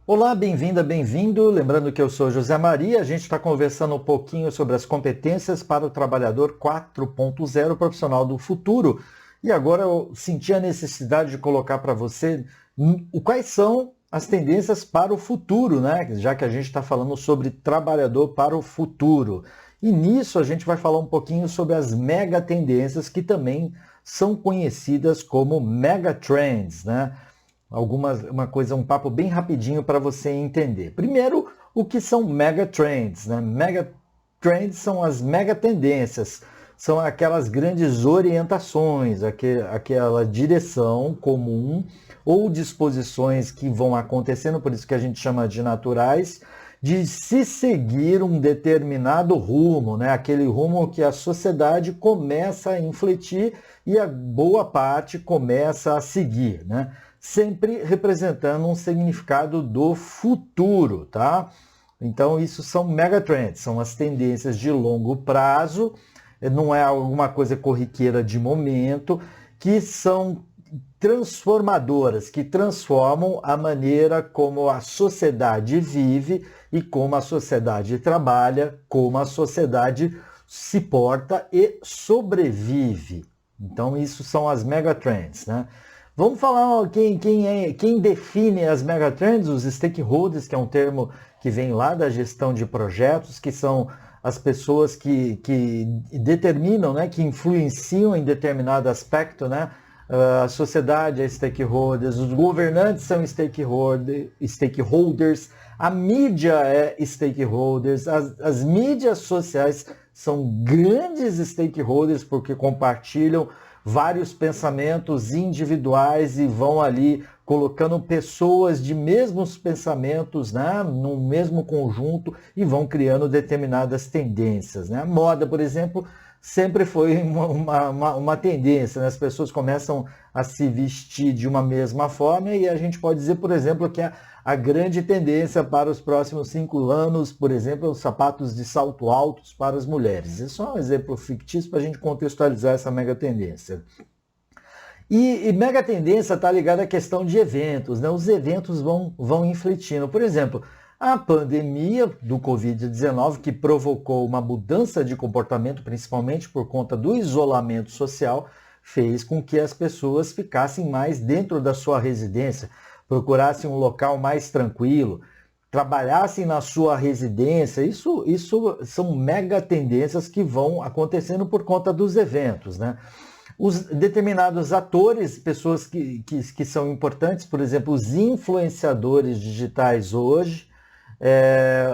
Olá, bem-vinda, bem-vindo. Lembrando que eu sou José Maria, a gente está conversando um pouquinho sobre as competências para o trabalhador 4.0 profissional do futuro. E agora eu senti a necessidade de colocar para você quais são as tendências para o futuro, né? Já que a gente está falando sobre trabalhador para o futuro. E nisso a gente vai falar um pouquinho sobre as mega tendências que também são conhecidas como mega trends, né? Uma coisa, um papo bem rapidinho para você entender. Primeiro, o que são mega trends, né? Mega trends são as mega tendências, são aquelas grandes orientações, aquela direção comum ou disposições que vão acontecendo, por isso que a gente chama de naturais, de se seguir um determinado rumo, né? Aquele rumo que a sociedade começa a infletir e a boa parte começa a seguir, né? Sempre representando um significado do futuro, tá? Então, isso são megatrends, são as tendências de longo prazo, não é alguma coisa corriqueira de momento, que são transformadoras, que transformam a maneira como a sociedade vive e como a sociedade trabalha, como a sociedade se porta e sobrevive. Então, isso são as megatrends, né? Vamos falar quem define as megatrends, os stakeholders, que é um termo que vem lá da gestão de projetos, que são as pessoas que determinam, né, que influenciam em determinado aspecto, né? A sociedade é stakeholders, os governantes são stakeholders, a mídia é stakeholders, as mídias sociais são grandes stakeholders porque compartilham vários pensamentos individuais e vão ali colocando pessoas de mesmos pensamentos, né, no mesmo conjunto e vão criando determinadas tendências, né? A moda, por exemplo, sempre foi uma tendência, né? As pessoas começam a se vestir de uma mesma forma e a gente pode dizer, por exemplo, que a grande tendência para os próximos 5 anos, por exemplo, os sapatos de salto altos para as mulheres. Isso é só um exemplo fictício para a gente contextualizar essa mega tendência. E mega tendência está ligada à questão de eventos, né? Os eventos vão infletindo. Por exemplo, a pandemia do Covid-19, que provocou uma mudança de comportamento, principalmente por conta do isolamento social, fez com que as pessoas ficassem mais dentro da sua residência, procurassem um local mais tranquilo, trabalhassem na sua residência. Isso são mega tendências que vão acontecendo por conta dos eventos, né? Os determinados atores, pessoas que são importantes, por exemplo, os influenciadores digitais hoje,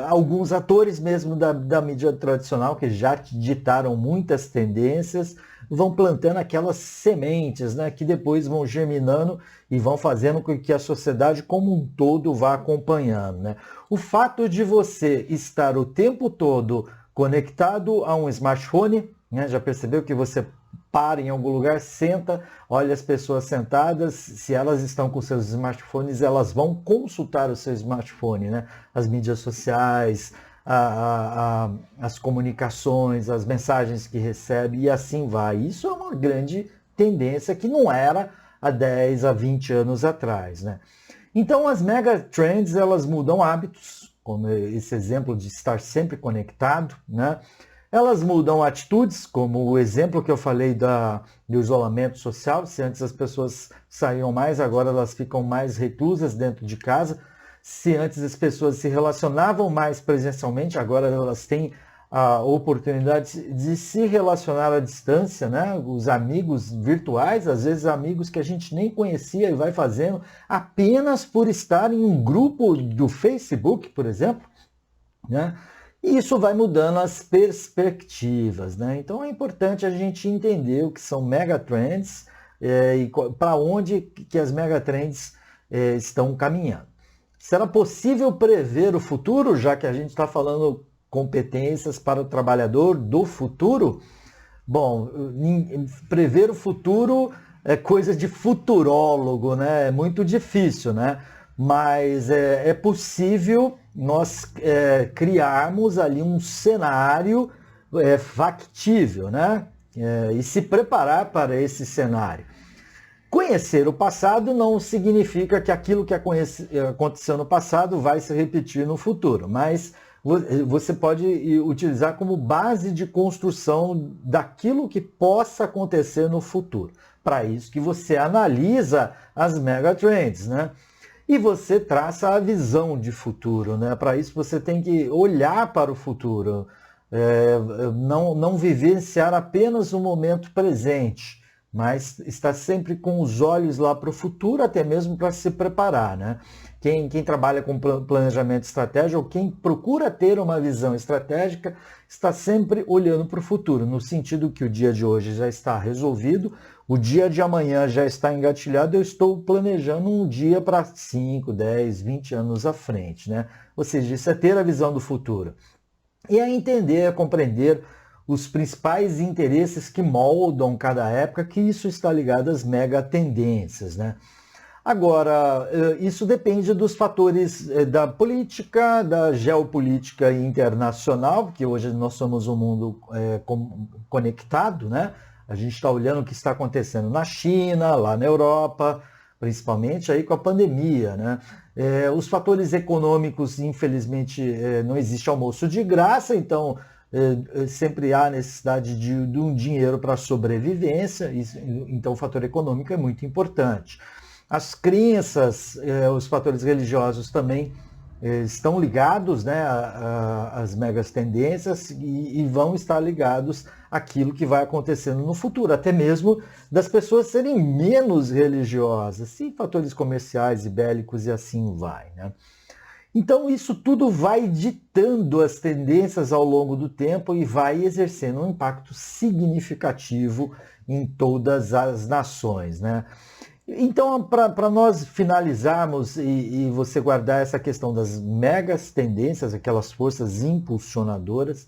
alguns atores mesmo da mídia tradicional, que já ditaram muitas tendências, vão plantando aquelas sementes, né, que depois vão germinando e vão fazendo com que a sociedade como um todo vá acompanhando, né? O fato de você estar o tempo todo conectado a um smartphone, né, já percebeu que você para em algum lugar, senta, olha as pessoas sentadas, se elas estão com seus smartphones, elas vão consultar o seu smartphone, né? As mídias sociais, as comunicações, as mensagens que recebe e assim vai. Isso é uma grande tendência que não era há 10, a 20 anos atrás, né? Então as mega trends, elas mudam hábitos, como esse exemplo de estar sempre conectado, né? Elas mudam atitudes, como o exemplo que eu falei do isolamento social. Se antes as pessoas saíam mais, agora elas ficam mais reclusas dentro de casa. Se antes as pessoas se relacionavam mais presencialmente, agora elas têm a oportunidade de se relacionar à distância, né? Os amigos virtuais, às vezes amigos que a gente nem conhecia e vai fazendo apenas por estar em um grupo do Facebook, por exemplo, né? E isso vai mudando as perspectivas, né? Então é importante a gente entender o que são megatrends e para onde que as megatrends estão caminhando. Será possível prever o futuro, já que a gente está falando competências para o trabalhador do futuro? Bom, prever o futuro é coisa de futurólogo, né? É muito difícil, né? Mas é possível nós criarmos ali um cenário factível, né? E se preparar para esse cenário. Conhecer o passado não significa que aquilo que aconteceu no passado vai se repetir no futuro, mas você pode utilizar como base de construção daquilo que possa acontecer no futuro. Para isso que você analisa as megatrends, né? E você traça a visão de futuro, né? Para isso você tem que olhar para o futuro, não vivenciar apenas o momento presente, mas estar sempre com os olhos lá para o futuro, até mesmo para se preparar, né? Quem trabalha com planejamento estratégico, ou quem procura ter uma visão estratégica, está sempre olhando para o futuro, no sentido que o dia de hoje já está resolvido, o dia de amanhã já está engatilhado, eu estou planejando um dia para 5, 10, 20 anos à frente, né? Ou seja, isso é ter a visão do futuro. E é entender, é compreender os principais interesses que moldam cada época, que isso está ligado às mega tendências, né? Agora, isso depende dos fatores da política, da geopolítica internacional, porque hoje nós somos um mundo conectado, né? A gente está olhando o que está acontecendo na China, lá na Europa, principalmente aí com a pandemia, né? Os fatores econômicos, infelizmente, não existe almoço de graça, então sempre há necessidade de um dinheiro para a sobrevivência, então o fator econômico é muito importante. As crenças, os fatores religiosos também estão ligados, né, às megas tendências e vão estar ligados àquilo que vai acontecendo no futuro, até mesmo das pessoas serem menos religiosas, e fatores comerciais e bélicos e assim vai, né? Então isso tudo vai ditando as tendências ao longo do tempo e vai exercendo um impacto significativo em todas as nações, né? Então, para nós finalizarmos e você guardar essa questão das megas tendências, aquelas forças impulsionadoras,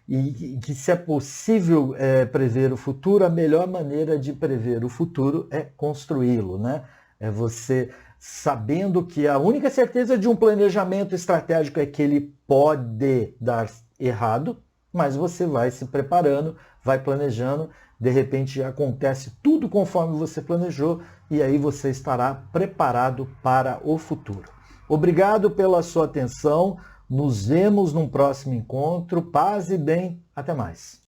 e que se é possível prever o futuro, a melhor maneira de prever o futuro é construí-lo, né? É você sabendo que a única certeza de um planejamento estratégico é que ele pode dar errado, mas você vai se preparando, vai planejando, de repente acontece tudo conforme você planejou e aí você estará preparado para o futuro. Obrigado pela sua atenção, nos vemos num próximo encontro, paz e bem, até mais.